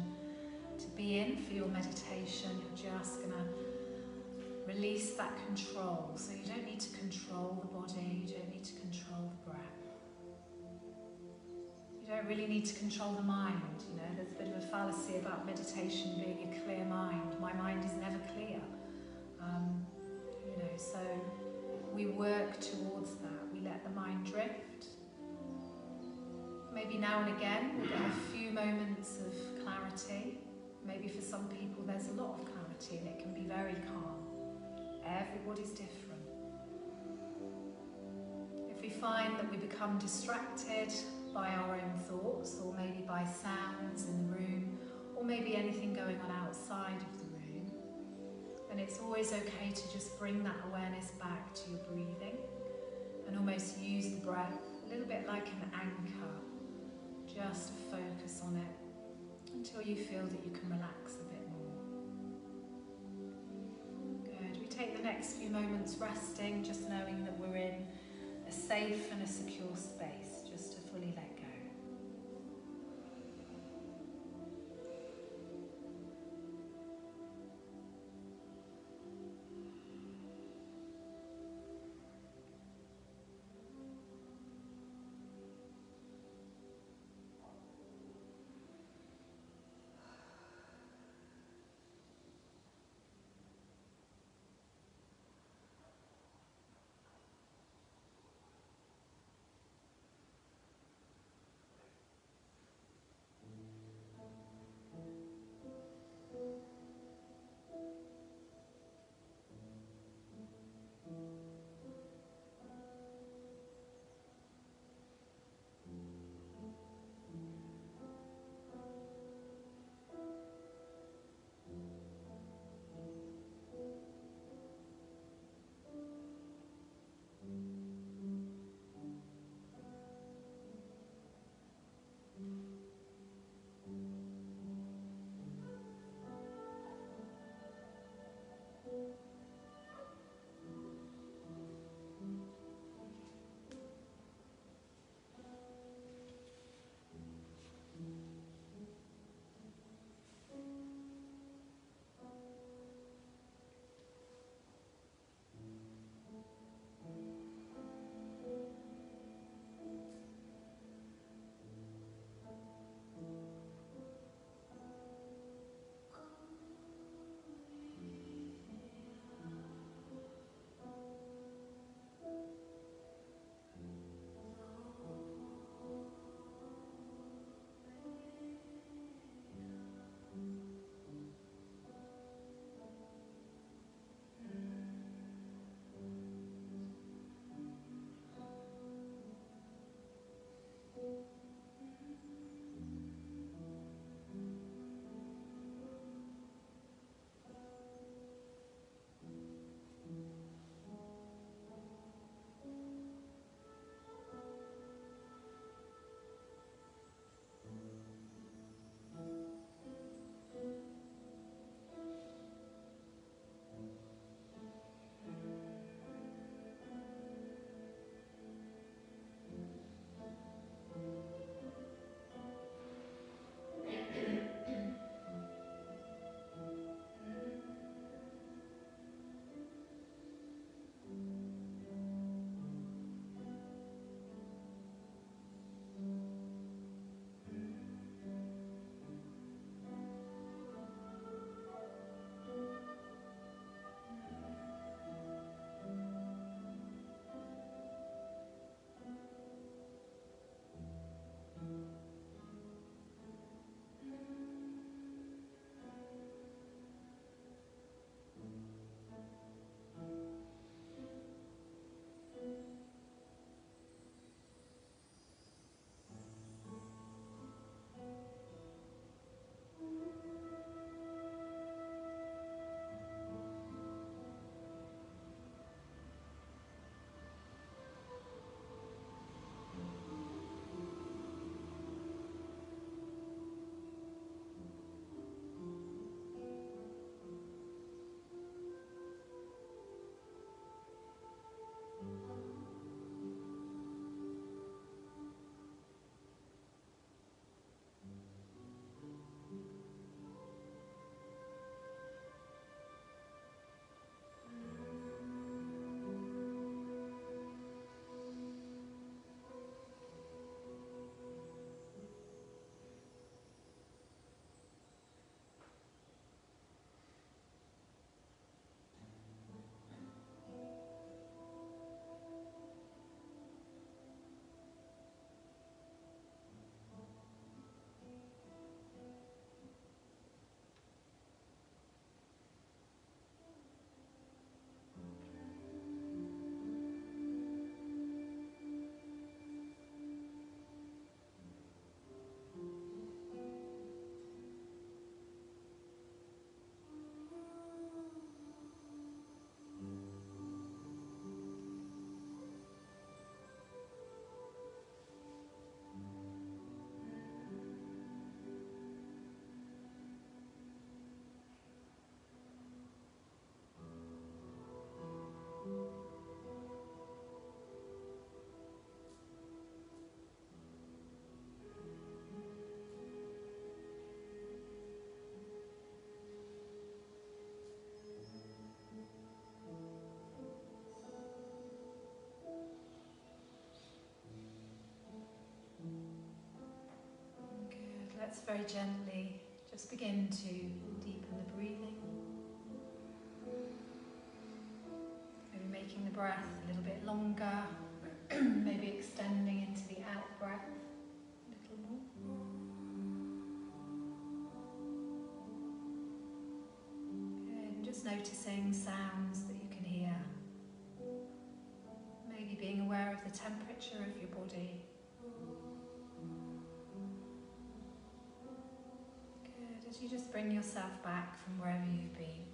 to be in for your meditation, you're just going to release that control. So you don't need to control the body, you don't need to control the breath. You don't really need to control the mind. You know, there's a bit of a fallacy about meditation being a clear mind. My mind is never clear. You know, so we work towards that. We let the mind drift. Maybe now and again we'll get a few moments of clarity. Maybe for some people there's a lot of clarity and it can be very calm. Everybody's different. If we find that we become distracted by our own thoughts, or maybe by sounds in the room, or maybe anything going on outside of the room, then it's always okay to just bring that awareness back to your breathing and almost use the breath a little bit like an anchor, just to focus on it until you feel that you can relax a bit more. Good. We take the next few moments resting, just knowing that we're in a safe and a secure space, just to fully let go. let's very gently just begin to deepen the breathing. Maybe making the breath a little bit longer, maybe extending into the out breath a little more. Good, and just noticing sounds that you can hear. Maybe being aware of the temperature of your body. Good, as you just bring yourself back from wherever you've been.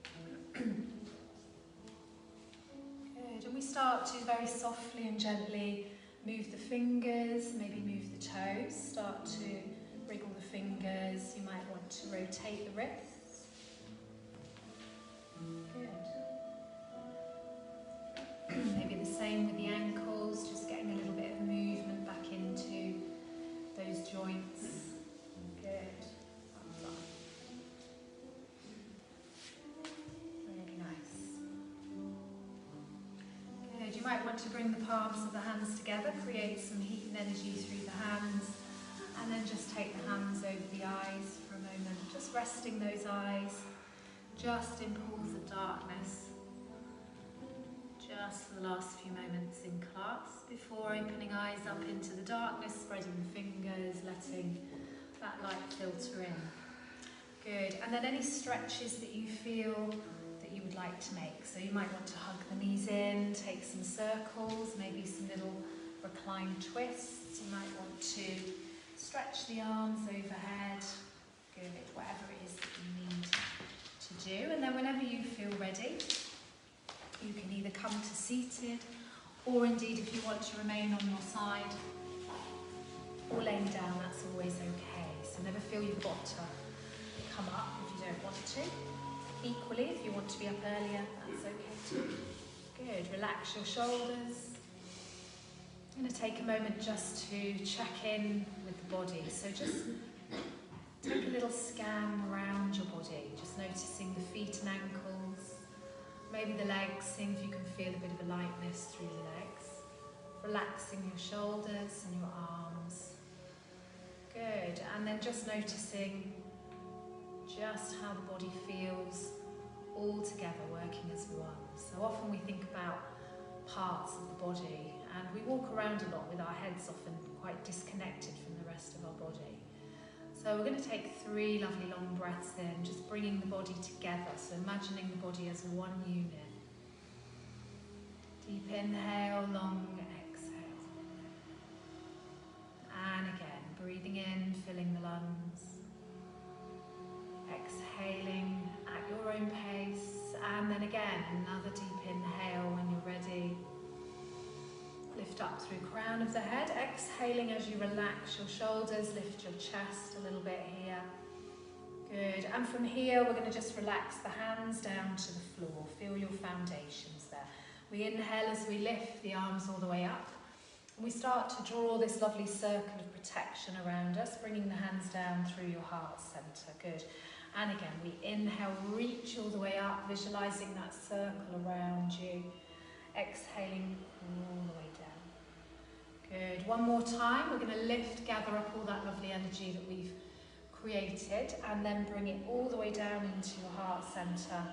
Good, and we start to very softly and gently move the fingers, maybe move the toes, start to wriggle the fingers. You might want to rotate the wrists. Good. Maybe the same with the ankles, just getting a little bit of movement back into those joints. Good. Thumbs up. Really nice. Good. You might want to bring the palms of the hands together, create some heat and energy through the hands, and then just take the hands over the eyes for a moment, just resting those eyes just in pools of darkness. Just for the last few moments in class before opening eyes up into the darkness, spreading the fingers, letting that light filter in. Good, and then any stretches that you feel that you would like to make. So you might want to hug the knees in, take some circles, maybe some little reclined twists. You might want to stretch the arms overhead. Good, whatever it is that you need to do. And then whenever you feel ready, you can either come to seated, or indeed if you want to remain on your side or laying down, that's always okay. So never feel you've got to come up if you don't want to. Equally, if you want to be up earlier, that's okay too. Good, relax your shoulders. I'm going to take a moment just to check in with the body. So just take a little scan around your body, just noticing the feet and ankles. Maybe the legs, seeing if you can feel a bit of a lightness through the legs. Relaxing your shoulders and your arms. Good, and then just noticing just how the body feels all together, working as one. So often we think about parts of the body and we walk around a lot with our heads often quite disconnected from the rest of our body. So we're going to take 3 lovely long breaths in, just bringing the body together, so imagining the body as one unit. Deep inhale, long exhale. And again, breathing in, filling the lungs. Exhaling at your own pace, and then again, another deep inhale when you're ready. Lift up through crown of the head, exhaling as you relax your shoulders, lift your chest a little bit here. Good, and from here we're going to just relax the hands down to the floor, feel your foundations there. We inhale as we lift the arms all the way up, and we start to draw this lovely circle of protection around us, bringing the hands down through your heart centre. Good, and again we inhale, reach all the way up, visualising that circle around you, exhaling all the way down. Good, one more time, we're going to lift, gather up all that lovely energy that we've created, and then bring it all the way down into your heart centre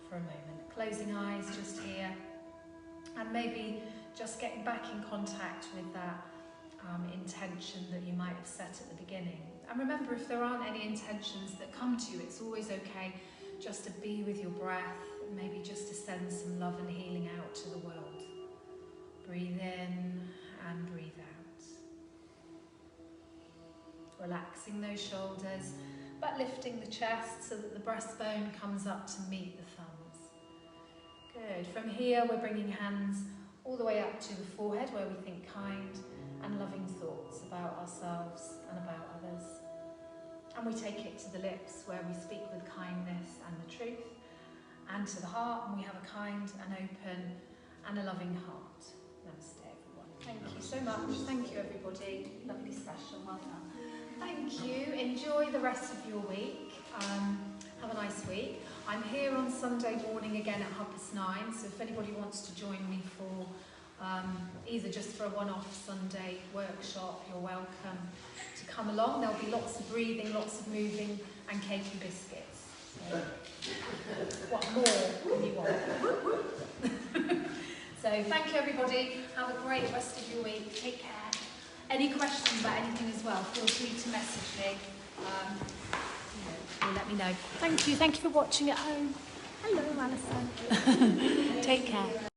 for a moment. Closing eyes just here, and maybe just getting back in contact with that intention that you might have set at the beginning. And remember, if there aren't any intentions that come to you, it's always okay just to be with your breath, maybe just to send some love and healing out to the world. Breathe in and breathe out. Relaxing those shoulders, but lifting the chest so that the breastbone comes up to meet the thumbs. Good. From here, we're bringing hands all the way up to the forehead, where we think kind and loving thoughts about ourselves and about others. And we take it to the lips, where we speak with kindness and the truth, and to the heart, and we have a kind and open and a loving heart. Namaste, everyone. Thank you so much. Thank you, everybody. Lovely session. Well done. Thank you. Enjoy the rest of your week. Have a nice week. I'm here on Sunday morning again at 9:30, so if anybody wants to join me for either just for a one-off Sunday workshop, you're welcome to come along. There'll be lots of breathing, lots of moving, and cake and biscuits. So, what more can you want? So thank you everybody. Have a great rest of your week. Take care. Any questions about anything as well, feel free to message me. Or let me know. Thank you. Thank you for watching at home. Hello, Alison. Take care.